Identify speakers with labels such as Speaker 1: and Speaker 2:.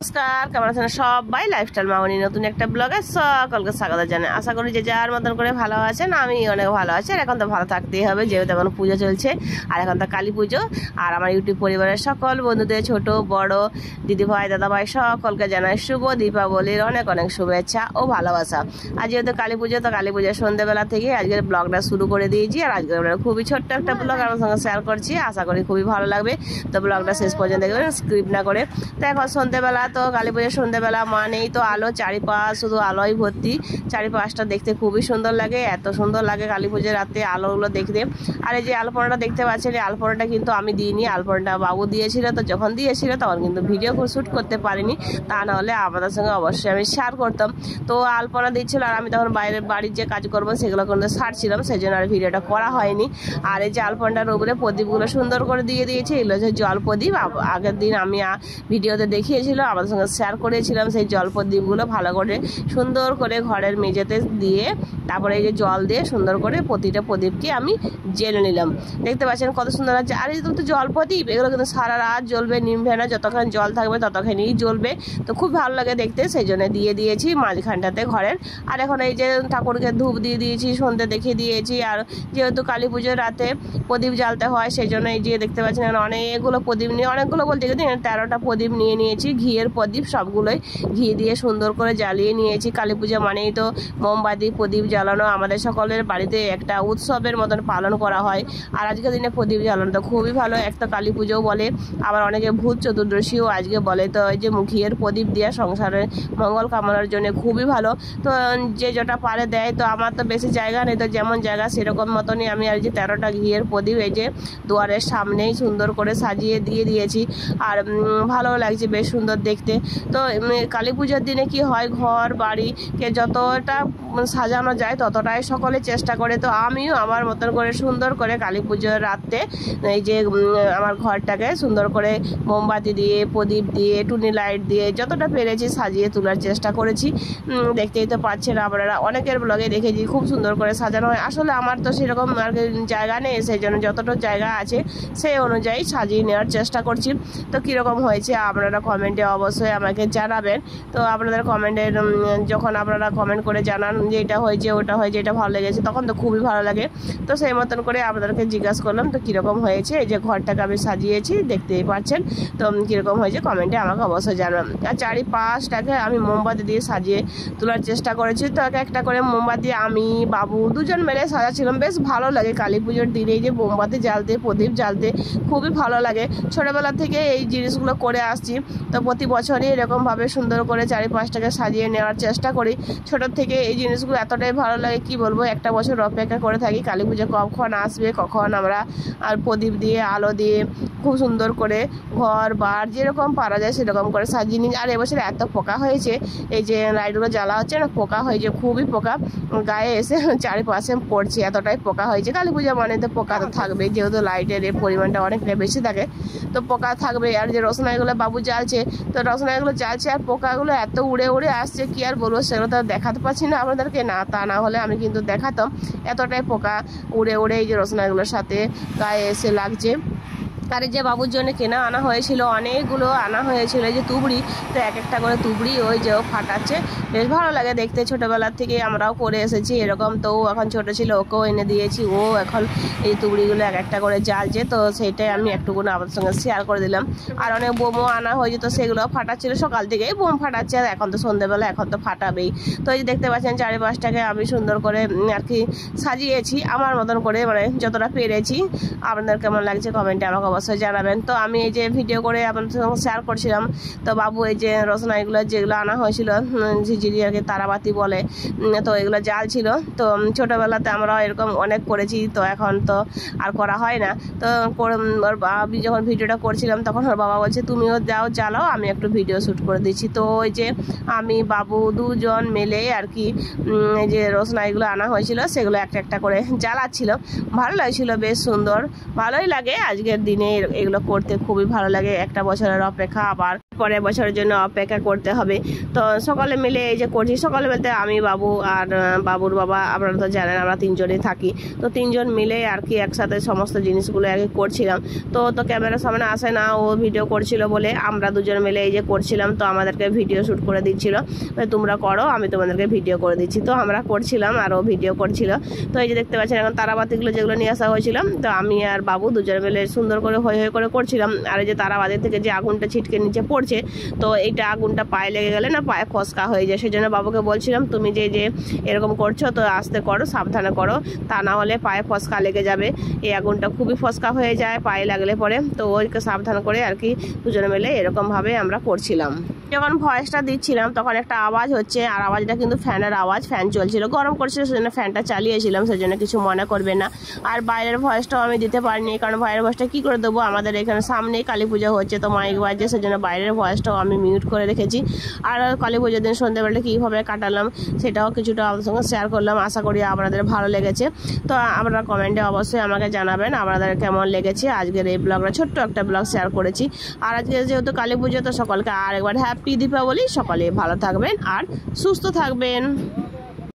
Speaker 1: নমস্কার, কেমন আছেন সবাই? লাইফস্টাইল মামনি নতুন একটা ব্লগে সকলকে স্বাগত জানাই। আশা করি যে যার মতন করে ভালো আছেন, আমি অনেক ভালো আছি। আর এখন তো ভালো থাকতেই হবে, যেহেতু এখন পুজো চলছে, আর এখন তো কালী পুজো। আর আমার ইউটিউব পরিবারের সকল বন্ধুদের, ছোট বড়, দিদিভাই দাদাভাই সকলকে জানাই শুভ দীপাবলির অনেক অনেক শুভেচ্ছা ও ভালোবাসা। আর যেহেতু কালী পুজো, তো কালী পুজোর সন্ধ্যেবেলা থেকে আজকের ব্লগটা শুরু করে দিয়েছি। আর আজকের খুবই ছোট্ট একটা ব্লগ আমার সঙ্গে শেয়ার করছি, আশা করি খুবই ভালো লাগবে। তো ব্লগটা শেষ পর্যন্ত দেখবেন, স্ক্রিপ না করে। তো এখন সন্ধ্যেবেলা, তো কালী পুজোর সন্ধ্যেবেলা মানেই তো আলো, চারিপাশ শুধু আলোয় ভর্তি। চারিপাশটা দেখতে খুবই সুন্দর লাগে, এত সুন্দর লাগে কালী পুজোর রাতে আলোগুলো দেখতে। আর এই যে আলপনাটা দেখতে পাচ্ছেন, এই আলপনাটা কিন্তু আমি দিইনি, আলপনাটা বাবু দিয়েছিল। তো যখন দিয়েছিল তখন কিন্তু ভিডিও শ্যুট করতে পারিনি, তা নাহলে আপনাদের সঙ্গে অবশ্যই আমি শেয়ার করতাম। তো আলপনা দিচ্ছিল, আর আমি তখন বাইরের বাড়ির যে কাজ করবো সেগুলো কিন্তু সারছিলাম, সেই জন্য আর ভিডিওটা করা হয়নি। আর এই যে আলপনাটার উপরে প্রদীপগুলো সুন্দর করে দিয়ে দিয়েছে, এগুলো হচ্ছে জল প্রদীপ। আগের দিন আমি ভিডিওতে দেখিয়েছিল, আমাদের সঙ্গে শেয়ার করেছিলাম সেই জল প্রদীপগুলো ভালো করে সুন্দর করে ঘরের মেঝেতে দিয়ে, তারপরে এই যে জল দিয়ে সুন্দর করে প্রতিটা প্রদীপকে আমি জেলে নিলাম। দেখতে পাচ্ছেন কত সুন্দর আছে। আর এই তো জল প্রদীপ, এগুলো কিন্তু সারা রাত জ্বলবে, নিমবে না, যতক্ষণ জল থাকবে ততক্ষণই জ্বলবে। তো খুব ভালো লাগে দেখতে, সেই জন্য দিয়ে দিয়েছি মাঝখানটাতে ঘরের। আর এখন এই যে ঠাকুরকে ধূপ দিয়ে দিয়েছি, সন্ধ্যে দেখিয়ে দিয়েছি। আর যেহেতু কালী পুজোর রাতে প্রদীপ জ্বালতে হয়, সেই জন্য এই যে দেখতে পাচ্ছেন অনেকগুলো প্রদীপ নিয়ে, অনেকগুলো বলতে গেলে 13টা প্রদীপ নিয়ে নিয়েছি, ঘিয়ের প্রদীপ, সবগুলোই ঘি দিয়ে সুন্দর করে জ্বালিয়ে নিয়েছি। কালী পূজা মানেই তো মোমবাতি প্রদীপ জ্বালানো আমাদের সকলের বাড়িতে একটা উৎসবের মতন পালন করা হয়। আর আজকের দিনে প্রদীপ জ্বালানো তো খুবই ভালো, একটা কালী পুজোও বলে, আবার অনেকে ভূত চতুর্দশীও আজকে বলে। তো এই যে ঘিয়ের প্রদীপ দেওয়া সংসারের মঙ্গল কামনার জন্য খুবই ভালো। তো যে যেটা পারে দেয়, তো আমার তো বেশি জায়গা নেই, তো যেমন জায়গা সেরকম মতনই আমি আর যে 13টা ঘিয়ের প্রদীপ এই যে দুয়ারের সামনেই সুন্দর করে সাজিয়ে দিয়ে দিয়েছি। আর ভালো লাগছে, বেশ সুন্দর দেখতে। তো কালী পুজোর দিনে কি হয়, ঘর বাড়িকে যতটা সাজানো যায় ততটাই সকলে চেষ্টা করে। তো আমিও আমার মতন করে সুন্দর করে কালী পুজোর রাতে এই যে আমার ঘরটাকে সুন্দর করে মোমবাতি দিয়ে, প্রদীপ দিয়ে, টুনি লাইট দিয়ে যতটা পেরেছি সাজিয়ে তোলার চেষ্টা করেছি। দেখতেই তো পাচ্ছেন আপনারা, অনেকের ব্লগে দেখেছি খুব সুন্দর করে সাজানো হয়। আসলে আমার তো সেরকম আর জায়গা নেই, সেই জন্য যতটা জায়গা আছে সেই অনুযায়ী সাজিয়ে নেওয়ার চেষ্টা করছি। তো কীরকম হয়েছে আপনারা কমেন্টে অবশ্যই আমাকে জানাবেন। তো আপনাদের কমেন্টের যখন আপনারা কমেন্ট করে জানান যে এটা হয়েছে, ওটা হয়েছে, এটা ভালো লেগেছে, তখন তো খুবই ভালো লাগে। তো সেই মতন করে আপনাদেরকে জিজ্ঞাসা করলাম তো কীরকম হয়েছে। এই যে ঘরটাকে আমি সাজিয়েছি, দেখতেই পাচ্ছেন। তো কীরকম হয়েছে কমেন্টে আমাকে অবশ্যই জানান। আর চারিপাশটাকে আমি মোমবাতি দিয়ে সাজিয়ে তোলার চেষ্টা করেছি। তো একটা করে মোমবাতি আমি বাবু দুজন মিলে সাজাচ্ছিলাম, বেশ ভালো লাগে কালী পুজোর দিনে এই যে মোমবাতি জ্বালতে, প্রদীপ জ্বালতে খুবই ভালো লাগে। ছোটোবেলা থেকে এই জিনিসগুলো করে আসছি, তো প্রতি বছরই এরকমভাবে সুন্দর করে চারিপাশটাকে সাজিয়ে নেওয়ার চেষ্টা করি। ছোটোর থেকে এই জিনিসগুলো এতটাই ভালো লাগে, কি বলবো, একটা বছর অপেক্ষা করে থাকি কালী পুজো কখন আসবে, কখন আমরা আর প্রদীপ দিয়ে, আলো দিয়ে খুব সুন্দর করে ঘর বার যেরকম পারা যায় সেরকম করে সাজিয়ে নিই। আর এবছর এত পোকা হয়েছে, এই যে লাইটগুলো জ্বালা হচ্ছে না, পোকা হয়েছে, খুবই পোকা গায়ে এসে চারিপাশে পড়ছে, এতটাই পোকা হয়েছে। কালী পূজা মানে তো পোকা তো থাকবে, যেহেতু লাইটের এই পরিমাণটা অনেকটা বেশি থাকে, তো পোকা থাকবে। আর যে রসনাইগুলো বাবু জ্বালছে, তো রসনাইগুলো জ্বালছে আর পোকাগুলো এত উড়ে উড়ে আসছে, কি আর বলবো, সেগুলো তো দেখাতে পারছি না আপনাদেরকে, না তা না হলে আমি কিন্তু দেখাতাম। এতটাই পোকা উড়ে উড়ে এই যে রসনাইগুলোর সাথে গায়ে এসে লাগছে। আর যে বাবুর জন্য কেনা আনা হয়েছিল, অনেকগুলো আনা হয়েছিল এই যে তুবড়ি, তো এক একটা করে তুবড়ি ওই যে ফাটাচ্ছে, বেশ ভালো লাগে দেখতে। ছোটোবেলার থেকে আমরাও করে এসেছি এরকম। তো এখন ছোটো ছিল, ওকেও এনে দিয়েছি, ও এখন এই তুবড়িগুলো এক একটা করে জ্বালছে। তো সেইটাই আমি একটুকুনো আপনাদের সঙ্গে শেয়ার করে দিলাম। আর অনেক বোমও আনা হয়েছে, তো সেগুলো ফাটাচ্ছিল, সকাল থেকেই বোম ফাটাচ্ছে, আর এখন তো সন্ধ্যেবেলা, এখন তো ফাটাবেই। তো এই যে দেখতে পাচ্ছেন চারিপাশটাকে আমি সুন্দর করে আর কি সাজিয়েছি আমার মতন করে, মানে যতটা পেরেছি। আপনাদের কেমন লাগছে কমেন্টে আমাকে অবশ্যই জানাবেন। তো আমি এই যে ভিডিও করে আপনাদের সঙ্গে শেয়ার করছিলাম। তো বাবু এই যে রসনাইগুলো যেগুলো আনা হয়েছিল, ঝিঝিরি আর কি তারাবাতি বলে, তো এগুলো জাল ছিল। তো ছোটোবেলাতে আমরা এরকম অনেক করেছি, তো এখন তো আর করা হয় না। তো আমি যখন ভিডিওটা করছিলাম তখন ওর বাবা বলছে তুমিও যাও জ্বালাও, আমি একটু ভিডিও শ্যুট করে দিচ্ছি। তো ওই যে আমি বাবু দুজন মিলে আর কি এই যে রসনাইগুলো আনা হয়েছিল সেগুলো একটা একটা করে জ্বালাচ্ছিল, ভালো লাগছিল, বেশ সুন্দর, ভালোই লাগে আজকের দিনে এগুলো করতে, খুবই ভালো লাগে। একটা বছরের অপেক্ষা, আবার পরের বছরের জন্য অপেক্ষা করতে হবে। তো সকলে মিলে এই যে করছি, সকলে বলতে আমি, বাবু আর বাবুর বাবা, আপনারা তো জানেন আমরা তিনজনই থাকি, তো তিনজন মিলে আর কি একসাথে সমস্ত জিনিসগুলো আর কি করছিলাম। তো ক্যামেরার সামনে আসে না, ও ভিডিও করছিল বলে আমরা দুজন মিলে এই যে করছিলাম। তো আমাদেরকে ভিডিও শ্যুট করে দিচ্ছিল, তোমরা করো আমি তোমাদেরকে ভিডিও করে দিচ্ছি। তো আমরা করছিলাম আর ও ভিডিও করছিল। তো এই যে দেখতে পাচ্ছেন এখন তারাবাতিগুলো যেগুলো নিয়ে আসা হয়েছিল, তো আমি আর বাবু দুজন মিলে সুন্দর করে হই হই করে করছিলাম। আর এই যে তারাবাতি থেকে যে আগুনটা ছিটকে নিচে পড়ছে, তো এইটা আগুনটা পায়ে লেগে গেলে না পায়ে ফসকা হয়ে যায়। সেই জন্য বাবুকে বলছিলাম তুমি যে এরকম করছো তো আস্তে করো, সাবধানে করো, তা না হলে পায়ে ফসকা লেগে যাবে। এই আগুনটা খুবই ফসকা হয়ে যায় পায়ে লাগলে পরে। তো ওইকে সাবধান করে আর কি দুজনে মিলে এরকমভাবে আমরা করছিলাম। যখন ভয়েসটা দিচ্ছিলাম তখন একটা আওয়াজ হচ্ছে, আর আওয়াজটা কিন্তু ফ্যানের আওয়াজ, ফ্যান চলছিল, গরম করছিল, সেজন্য ফ্যানটা চালিয়েছিলাম, সেজন্য কিছু মনে করবে না। আর বাইরের ভয়েসটাও আমি দিতে পারিনি, কারণ বাইরের ভয়েসটা কী করে দেবো, আমাদের এখানে সামনেই কালী পুজো হচ্ছে, তো মাইক বাজছে, সেজন্য বাইরের ভয়েসটাও আমি মিউট করে রেখেছি। আর কালী পুজোর দিন সন্ধ্যেবেলাটা কীভাবে কাটালাম সেটাও কিছুটা আপনাদের সঙ্গে শেয়ার করলাম। আশা করি আপনাদের ভালো লেগেছে। তো আপনারা কমেন্টে অবশ্যই আমাকে জানাবেন আপনাদের কেমন লেগেছে আজকের এই ব্লগটা, ছোট্ট একটা ব্লগ শেয়ার করেছি। আর আজকে যেহেতু কালী পুজো, তো সকলকে আরেকবার হ্যাপি দীপাবলি। সকলে ভালো থাকবেন আর সুস্থ থাকবেন।